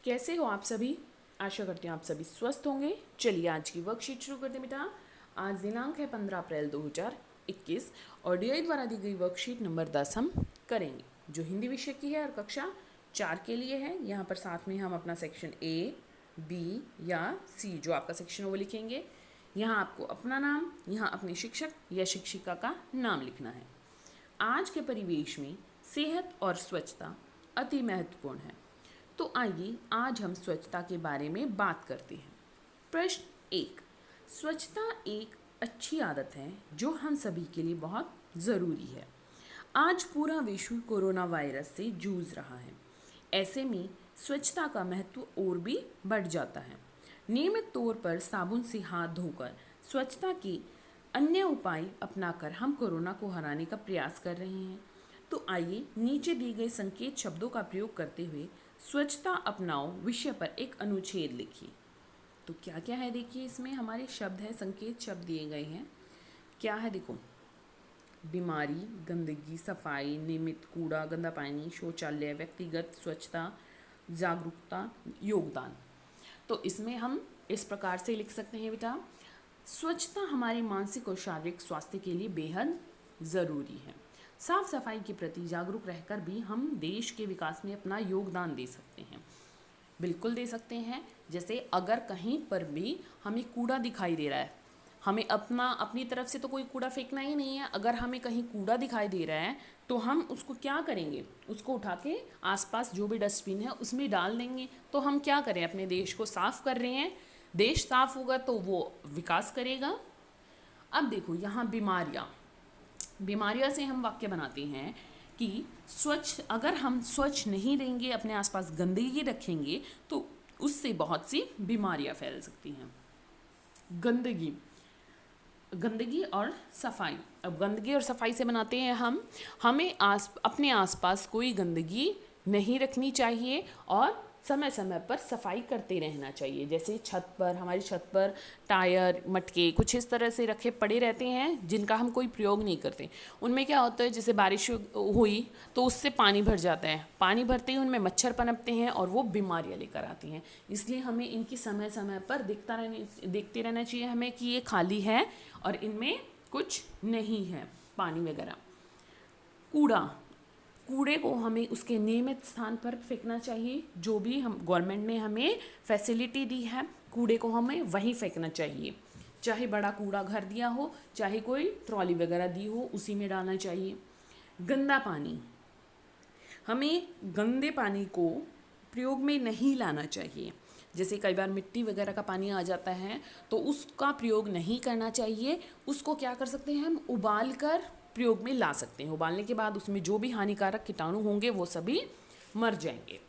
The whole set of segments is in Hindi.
कैसे हो आप सभी। आशा करती हूँ आप सभी स्वस्थ होंगे। चलिए आज की वर्कशीट शुरू करते हैं बेटा। आज दिनांक है 15 अप्रैल 2021 और डीआई द्वारा दी गई वर्कशीट नंबर 10 हम करेंगे, जो हिंदी विषय की है और कक्षा 4 के लिए है। यहाँ पर साथ में हम अपना सेक्शन ए, बी या सी जो आपका सेक्शन है वो लिखेंगे। यहाँ आपको अपना नाम, यहाँ अपने शिक्षक या शिक्षिका का नाम लिखना है। आज के परिवेश में सेहत और स्वच्छता अति महत्वपूर्ण है, तो आइए आज हम स्वच्छता के बारे में बात करते हैं। प्रश्न 1। स्वच्छता एक अच्छी आदत है जो हम सभी के लिए बहुत ज़रूरी है। आज पूरा विश्व कोरोना वायरस से जूझ रहा है। ऐसे में स्वच्छता का महत्व और भी बढ़ जाता है। नियमित तौर पर साबुन से हाथ धोकर स्वच्छता के अन्य उपाय अपनाकर हम कोरोना को हराने का प्रयास कर रहे हैं। तो आइए नीचे दिए गए संकेत शब्दों का प्रयोग करते हुए स्वच्छता अपनाओ विषय पर एक अनुच्छेद लिखिए। तो क्या क्या है देखिए, इसमें हमारे शब्द है, संकेत शब्द दिए गए हैं। क्या है देखो, बीमारी, गंदगी, सफाई, नियमित, कूड़ा, गंदा पानी, शौचालय, व्यक्तिगत स्वच्छता, जागरूकता, योगदान। तो इसमें हम इस प्रकार से लिख सकते हैं बेटा, स्वच्छता हमारे मानसिक और शारीरिक स्वास्थ्य के लिए बेहद ज़रूरी है। साफ सफाई के प्रति जागरूक रहकर भी हम देश के विकास में अपना योगदान दे सकते हैं। बिल्कुल दे सकते हैं। जैसे अगर कहीं पर भी हमें कूड़ा दिखाई दे रहा है, हमें अपनी तरफ से तो कोई कूड़ा फेंकना ही नहीं है। अगर हमें कहीं कूड़ा दिखाई दे रहा है तो हम उसको क्या करेंगे, उसको उठा के आसपास जो भी डस्टबिन है उसमें डाल देंगे। तो हम क्या करें, अपने देश को साफ कर रहे हैं। देश साफ होगा तो वो विकास करेगा। अब देखो यहाँ बीमारियाँ, बीमारियाँ से हम वाक्य बनाते हैं कि अगर हम स्वच्छ नहीं रहेंगे, अपने आसपास गंदगी रखेंगे तो उससे बहुत सी बीमारियाँ फैल सकती हैं। गंदगी, गंदगी और सफाई। अब गंदगी और सफाई से बनाते हैं हमें अपने आसपास कोई गंदगी नहीं रखनी चाहिए और समय समय पर सफाई करते रहना चाहिए। जैसे हमारी छत पर टायर, मटके कुछ इस तरह से रखे पड़े रहते हैं जिनका हम कोई प्रयोग नहीं करते। उनमें क्या होता है, जैसे बारिश हुई तो उससे पानी भर जाता है। पानी भरते ही उनमें मच्छर पनपते हैं और वो बीमारियां लेकर आती हैं। इसलिए हमें इनकी समय समय पर देखते रहना चाहिए हमें कि ये खाली है और इनमें कुछ नहीं है, पानी वगैरह। कूड़ा, कूड़े को हमें उसके नियमित स्थान पर फेंकना चाहिए। जो भी हम गवर्नमेंट ने हमें फैसिलिटी दी है, कूड़े को हमें वहीं फेंकना चाहिए। चाहे बड़ा कूड़ा घर दिया हो, चाहे कोई ट्रॉली वगैरह दी हो, उसी में डालना चाहिए। गंदा पानी, हमें गंदे पानी को प्रयोग में नहीं लाना चाहिए। जैसे कई बार मिट्टी वगैरह का पानी आ जाता है तो उसका प्रयोग नहीं करना चाहिए। उसको क्या कर सकते हैं, हम उबाल कर प्रयोग में ला सकते हैं। उबालने के बाद उसमें जो भी हानिकारक कीटाणु होंगे वो सभी मर जाएंगे।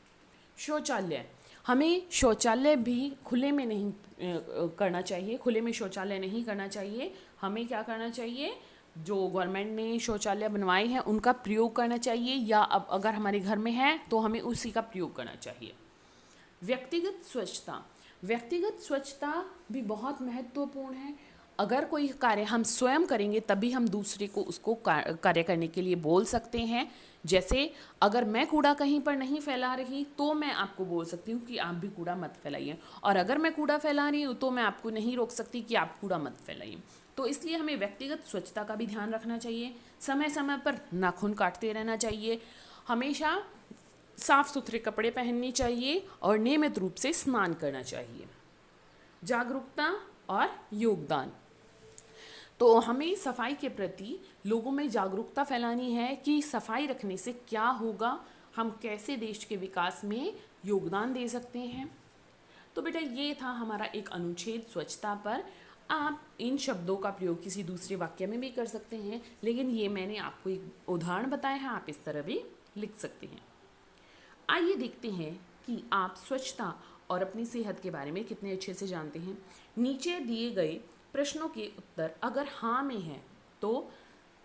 शौचालय, हमें शौचालय भी खुले में नहीं करना चाहिए। खुले में शौचालय नहीं करना चाहिए। हमें क्या करना चाहिए, जो गवर्नमेंट ने शौचालय बनवाए हैं उनका प्रयोग करना चाहिए, या अब अगर हमारे घर में है तो हमें उसी का प्रयोग करना चाहिए। व्यक्तिगत स्वच्छता, व्यक्तिगत स्वच्छता भी बहुत महत्वपूर्ण है। अगर कोई कार्य हम स्वयं करेंगे तभी हम दूसरे को उसको कार्य करने के लिए बोल सकते हैं। जैसे अगर मैं कूड़ा कहीं पर नहीं फैला रही तो मैं आपको बोल सकती हूँ कि आप भी कूड़ा मत फैलाइए, और अगर मैं कूड़ा फैला रही हूँ तो मैं आपको नहीं रोक सकती कि आप कूड़ा मत फैलाइए। तो इसलिए हमें व्यक्तिगत स्वच्छता का भी ध्यान रखना चाहिए। समय समय पर नाखून काटते रहना चाहिए। हमेशा साफ सुथरे कपड़े पहनने चाहिए और नियमित रूप से स्नान करना चाहिए। जागरूकता और योगदान, तो हमें सफाई के प्रति लोगों में जागरूकता फैलानी है कि सफाई रखने से क्या होगा, हम कैसे देश के विकास में योगदान दे सकते हैं। तो बेटा ये था हमारा एक अनुच्छेद स्वच्छता पर। आप इन शब्दों का प्रयोग किसी दूसरे वाक्य में भी कर सकते हैं, लेकिन ये मैंने आपको एक उदाहरण बताया है, आप इस तरह भी लिख सकते हैं। आइए देखते हैं कि आप स्वच्छता और अपनी सेहत के बारे में कितने अच्छे से जानते हैं। नीचे दिए गए प्रश्नों के उत्तर अगर हाँ में है तो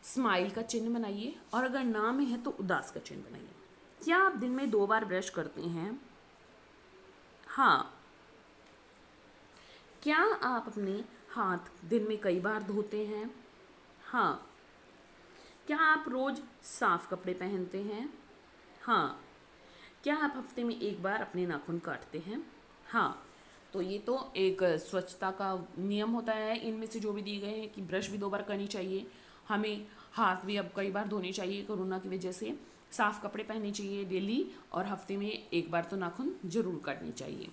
स्माइल का चिन्ह बनाइए, और अगर ना में है तो उदास का चिन्ह बनाइए। क्या आप दिन में 2 बार ब्रश करते हैं? हाँ। क्या आप अपने हाथ दिन में कई बार धोते हैं? हाँ। क्या आप रोज साफ कपड़े पहनते हैं? हाँ। क्या आप हफ्ते में एक बार अपने नाखून काटते हैं? हाँ। तो ये तो एक स्वच्छता का नियम होता है, इनमें से जो भी दिए गए हैं कि ब्रश भी 2 बार करनी चाहिए, हमें हाथ भी अब कई बार धोने चाहिए कोरोना की वजह से, साफ़ कपड़े पहनने चाहिए डेली, और हफ्ते में एक बार तो नाखून ज़रूर काटनी चाहिए।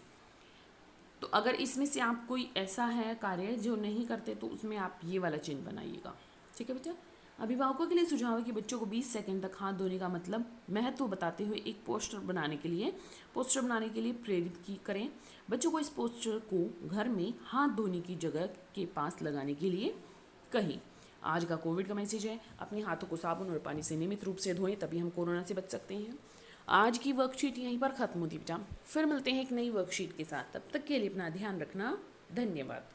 तो अगर इसमें से आप कोई ऐसा है कार्य जो नहीं करते तो उसमें आप ये वाला चिन्ह बनाइएगा। ठीक है बेटा। अभिभावकों के लिए सुझाव है कि बच्चों को 20 सेकंड तक हाथ धोने का मतलब महत्व बताते हुए एक पोस्टर बनाने के लिए प्रेरित की करें। बच्चों को इस पोस्टर को घर में हाथ धोने की जगह के पास लगाने के लिए कहें। आज का कोविड का मैसेज है, अपने हाथों को साबुन और पानी से नियमित रूप से धोएं, तभी हम कोरोना से बच सकते हैं। आज की वर्कशीट यहीं पर ख़त्म होती बेटा। फिर मिलते हैं एक नई वर्कशीट के साथ, तब तक के लिए अपना ध्यान रखना। धन्यवाद।